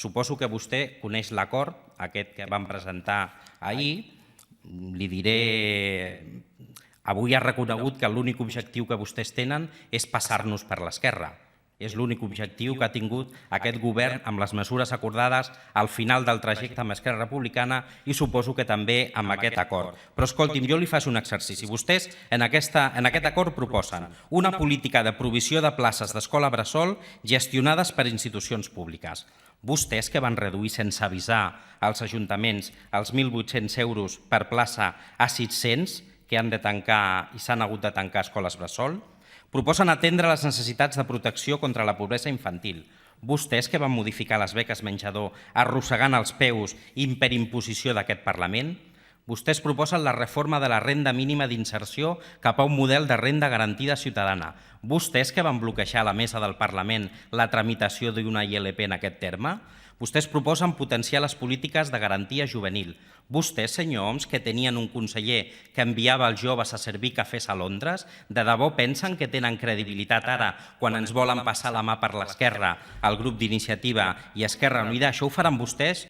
Suposo que vostè coneix l'acord, aquest que vam presentar ahir. Li diré, avui ha reconegut que l'únic objectiu que vostès tenen és passar-nos per l'esquerra. És l'únic objectiu que ha tingut aquest govern amb les mesures acordades al final del trajecte amb Esquerra Republicana i suposo que també amb aquest acord. Però escolti'm, jo li faig un exercici. Vostès en aquest acord proposen una política de provisió de places d'escola bressol gestionades per institucions públiques. Vostès que van reduir sense avisar als ajuntaments els 1.800 euros per plaça a 600, que han de tancar i s'han hagut de tancar escoles bressol, proposen atendre les necessitats de protecció contra la pobresa infantil. Vostès que van modificar les beques menjador arrossegant els peus per imposició d'aquest Parlament, vostès proposen la reforma de la renda mínima d'inserció cap a un model de renda garantida ciutadana. Vostès que van bloquejar a la mesa del Parlament la tramitació d'una ILP en aquest terme, vostès proposen potenciar les polítiques de garantia juvenil. Vostès, senyor Homs, que tenien un conseller que enviava els joves a servir cafès a Londres, de debò pensen que tenen credibilitat ara quan ens volen passar la mà per l'esquerra, el grup d'Iniciativa i Esquerra Unida? Això ho faran vostès